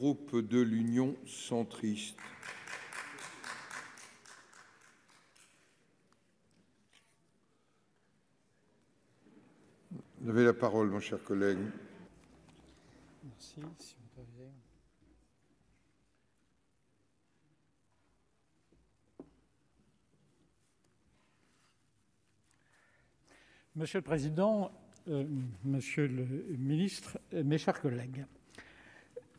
groupe de l'Union centriste. Vous avez la parole, mon cher collègue. Merci. Si on peut arriver. Monsieur le Président, Monsieur le Ministre, mes chers collègues,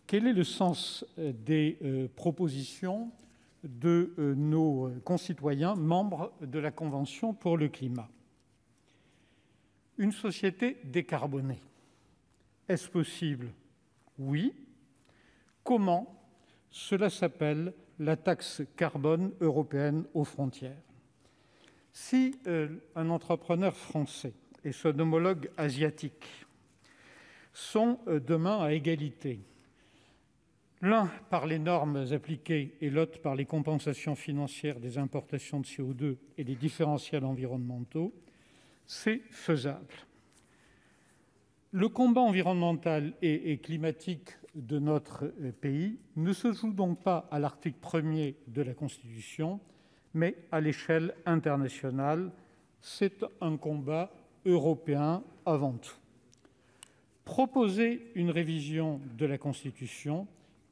quel est le sens des propositions de nos concitoyens membres de la Convention pour le climat? Une société décarbonée. Est-ce possible? Oui. Comment? Cela s'appelle la taxe carbone européenne aux frontières. Si un entrepreneur français et son homologue asiatique sont demain à égalité, l'un par les normes appliquées et l'autre par les compensations financières des importations de CO2 et les différentiels environnementaux, c'est faisable. Le combat environnemental et climatique de notre pays ne se joue donc pas à l'article 1er de la Constitution, mais à l'échelle internationale. C'est un combat européen avant tout. Proposer une révision de la Constitution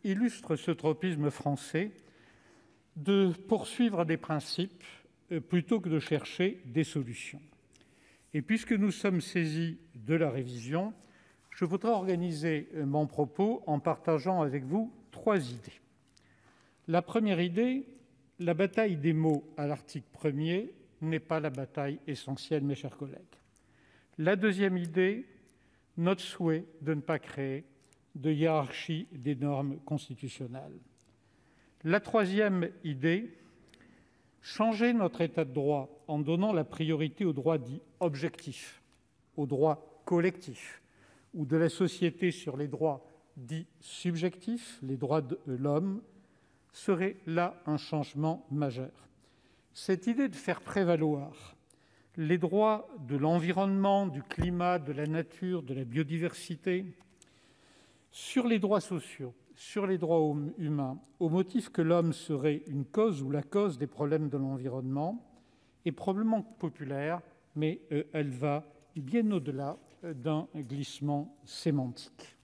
illustre ce tropisme français de poursuivre des principes plutôt que de chercher des solutions. Et puisque nous sommes saisis de la révision, je voudrais organiser mon propos en partageant avec vous 3 idées. La première idée, la bataille des mots à l'article 1er n'est pas la bataille essentielle, mes chers collègues. La deuxième idée, notre souhait de ne pas créer de hiérarchie des normes constitutionnelles. La troisième idée, changer notre état de droit en donnant la priorité aux droits dits objectifs, aux droits collectifs, ou de la société sur les droits dits subjectifs, les droits de l'homme, serait là un changement majeur. Cette idée de faire prévaloir les droits de l'environnement, du climat, de la nature, de la biodiversité, sur les droits sociaux, sur les droits humains, au motif que l'homme serait une cause ou la cause des problèmes de l'environnement, est probablement populaire, mais elle va bien au-delà d'un glissement sémantique.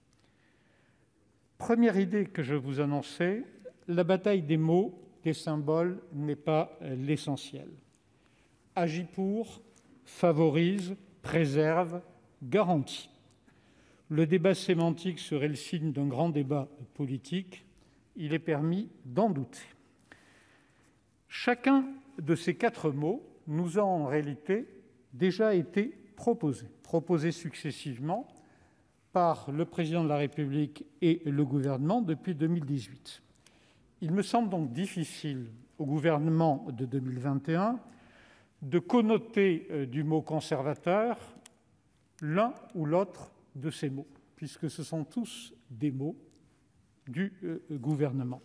Première idée que je vous annonçais, la bataille des mots, des symboles n'est pas l'essentiel. Agit pour, favorise, préserve, garantit. Le débat sémantique serait le signe d'un grand débat politique. Il est permis d'en douter. Chacun de ces 4 mots nous a en réalité déjà été proposés successivement par le Président de la République et le gouvernement depuis 2018. Il me semble donc difficile au gouvernement de 2021 de connoter du mot conservateur l'un ou l'autre de ces mots, puisque ce sont tous des mots du gouvernement.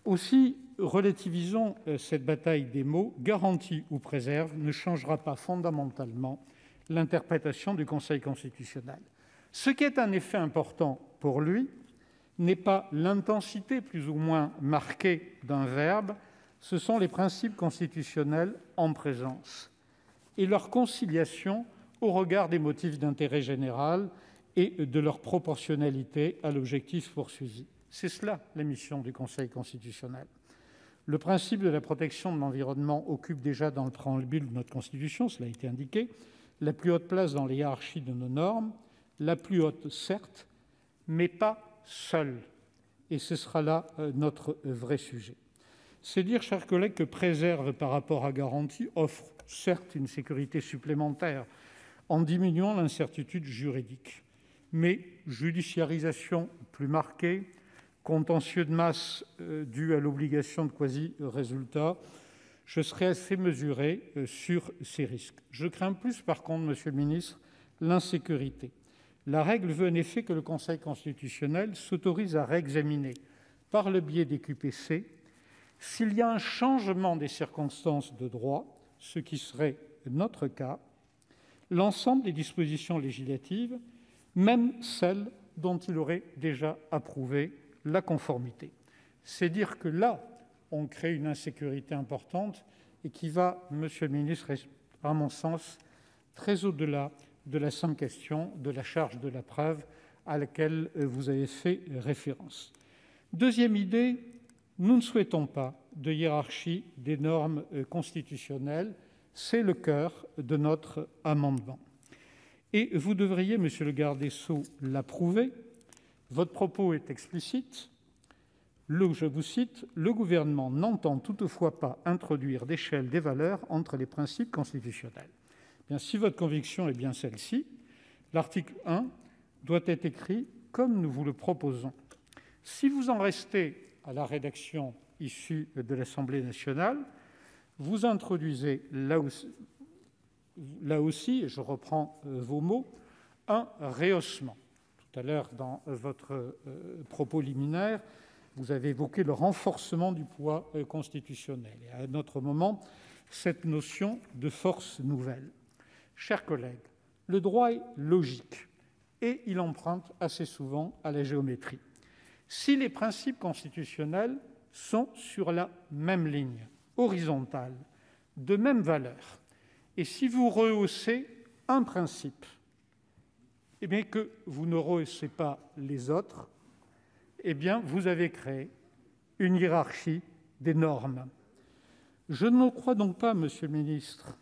Aussi, relativisons cette bataille des mots. Garantit ou préserve ne changera pas fondamentalement l'interprétation du Conseil constitutionnel. Ce qui est un effet important pour lui n'est pas l'intensité plus ou moins marquée d'un verbe, ce sont les principes constitutionnels en présence et leur conciliation au regard des motifs d'intérêt général et de leur proportionnalité à l'objectif poursuivi. C'est cela la mission du Conseil constitutionnel. Le principe de la protection de l'environnement occupe déjà dans le préambule de notre Constitution, cela a été indiqué, la plus haute place dans les hiérarchies de nos normes, la plus haute certes, mais pas seule. Et ce sera là notre vrai sujet. C'est dire, chers collègues, que préserve par rapport à garantie offre certes une sécurité supplémentaire en diminuant l'incertitude juridique, mais judiciarisation plus marquée, contentieux de masse dû à l'obligation de quasi-résultat, je serai assez mesuré sur ces risques. Je crains plus, par contre, Monsieur le ministre, l'insécurité. La règle veut en effet que le Conseil constitutionnel s'autorise à réexaminer, par le biais des QPC, s'il y a un changement des circonstances de droit, ce qui serait notre cas, l'ensemble des dispositions législatives, même celles dont il aurait déjà approuvé la conformité. C'est dire que là, on crée une insécurité importante et qui va, Monsieur le ministre, à mon sens, très au-delà de la simple question de la charge de la preuve à laquelle vous avez fait référence. Deuxième idée, nous ne souhaitons pas de hiérarchie des normes constitutionnelles. C'est le cœur de notre amendement. Et vous devriez, monsieur le garde des Sceaux, l'approuver. Votre propos est explicite. Je vous cite, « Le gouvernement n'entend toutefois pas introduire d'échelle des valeurs entre les principes constitutionnels. » Bien, si votre conviction est bien celle-ci, l'article 1 doit être écrit comme nous vous le proposons. Si vous en restez à la rédaction issue de l'Assemblée nationale, vous introduisez là aussi, et je reprends vos mots, un rehaussement. Tout à l'heure, dans votre propos liminaire, vous avez évoqué le renforcement du poids constitutionnel et à un autre moment, cette notion de force nouvelle. Chers collègues, le droit est logique et il emprunte assez souvent à la géométrie. Si les principes constitutionnels sont sur la même ligne, horizontale, de même valeur, et si vous rehaussez un principe, eh bien que vous ne rehaussez pas les autres, eh bien vous avez créé une hiérarchie des normes. Je ne crois donc pas, Monsieur le ministre,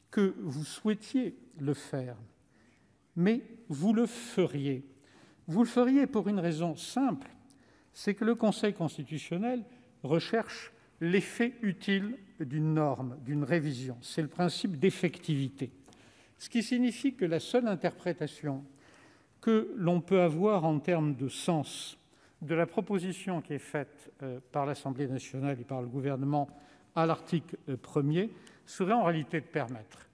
que vous souhaitiez le faire, mais vous le feriez. Vous le feriez pour une raison simple, c'est que le Conseil constitutionnel recherche l'effet utile d'une norme, d'une révision. C'est le principe d'effectivité. Ce qui signifie que la seule interprétation que l'on peut avoir en termes de sens de la proposition qui est faite par l'Assemblée nationale et par le gouvernement à l'article 1er serait en réalité de permettre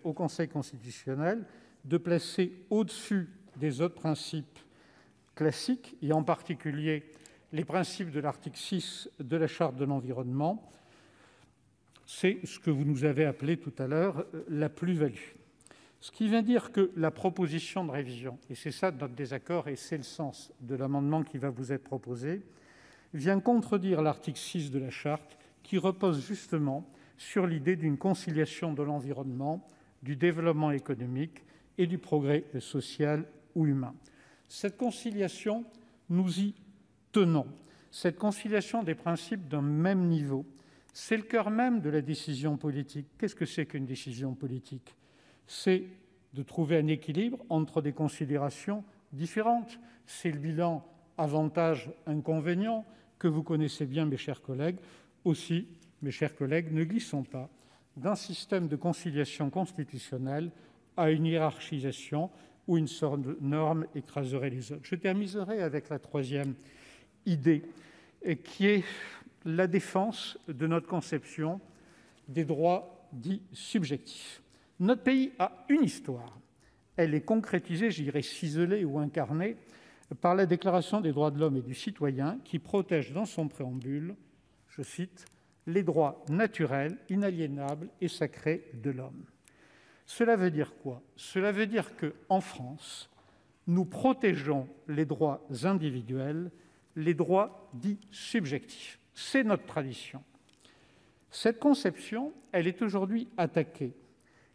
au Conseil constitutionnel de placer au-dessus des autres principes classiques, et en particulier les principes de l'article 6 de la Charte de l'environnement. C'est ce que vous nous avez appelé tout à l'heure la plus-value. Ce qui vient dire que la proposition de révision, et c'est ça notre désaccord et c'est le sens de l'amendement qui va vous être proposé, vient contredire l'article 6 de la Charte qui repose justement sur l'idée d'une conciliation de l'environnement, du développement économique et du progrès social ou humain. Cette conciliation, nous y tenons. Cette conciliation des principes d'un même niveau, c'est le cœur même de la décision politique. Qu'est-ce que c'est qu'une décision politique ? C'est de trouver un équilibre entre des considérations différentes. C'est le bilan avantages-inconvénients que vous connaissez bien, mes chers collègues. Aussi, mes chers collègues, ne glissons pas d'un système de conciliation constitutionnelle à une hiérarchisation où une sorte de norme écraserait les autres. Je terminerai avec la troisième idée, qui est la défense de notre conception des droits dits subjectifs. Notre pays a une histoire. Elle est concrétisée, je dirais ciselée ou incarnée, par la Déclaration des droits de l'homme et du citoyen qui protège dans son préambule, je cite, « les droits naturels, inaliénables et sacrés de l'homme ». Cela veut dire quoi ? Cela veut dire qu'en France, nous protégeons les droits individuels, les droits dits subjectifs. C'est notre tradition. Cette conception, elle est aujourd'hui attaquée.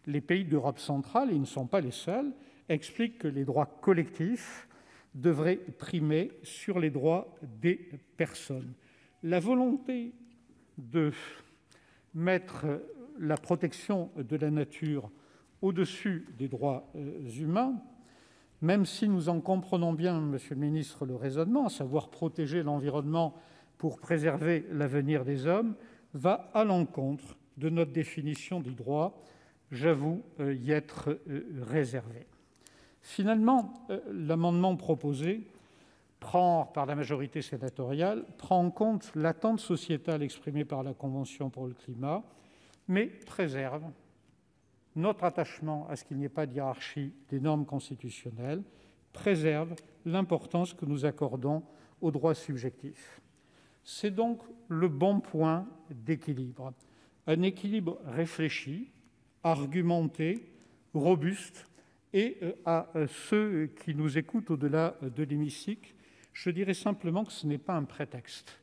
Les pays d'Europe centrale, et ils ne sont pas les seuls, expliquent que les droits collectifs devraient primer sur les droits des personnes. La volonté de mettre la protection de la nature au-dessus des droits humains, même si nous en comprenons bien, Monsieur le ministre, le raisonnement, à savoir protéger l'environnement pour préserver l'avenir des hommes, va à l'encontre de notre définition du droit. J'avoue y être réservé. Finalement, l'amendement proposé par la majorité sénatoriale prend en compte l'attente sociétale exprimée par la Convention pour le climat, mais préserve notre attachement à ce qu'il n'y ait pas de hiérarchie des normes constitutionnelles, préserve l'importance que nous accordons aux droits subjectifs. C'est donc le bon point d'équilibre, un équilibre réfléchi, argumenté, robuste Et à ceux qui nous écoutent au-delà de l'hémicycle, je dirais simplement que ce n'est pas un prétexte,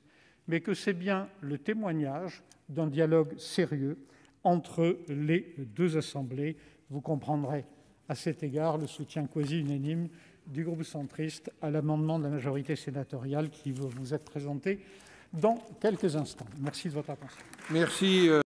mais que c'est bien le témoignage d'un dialogue sérieux entre les deux assemblées. Vous comprendrez à cet égard le soutien quasi unanime du groupe centriste à l'amendement de la majorité sénatoriale qui va vous être présenté dans quelques instants. Merci de votre attention. Merci.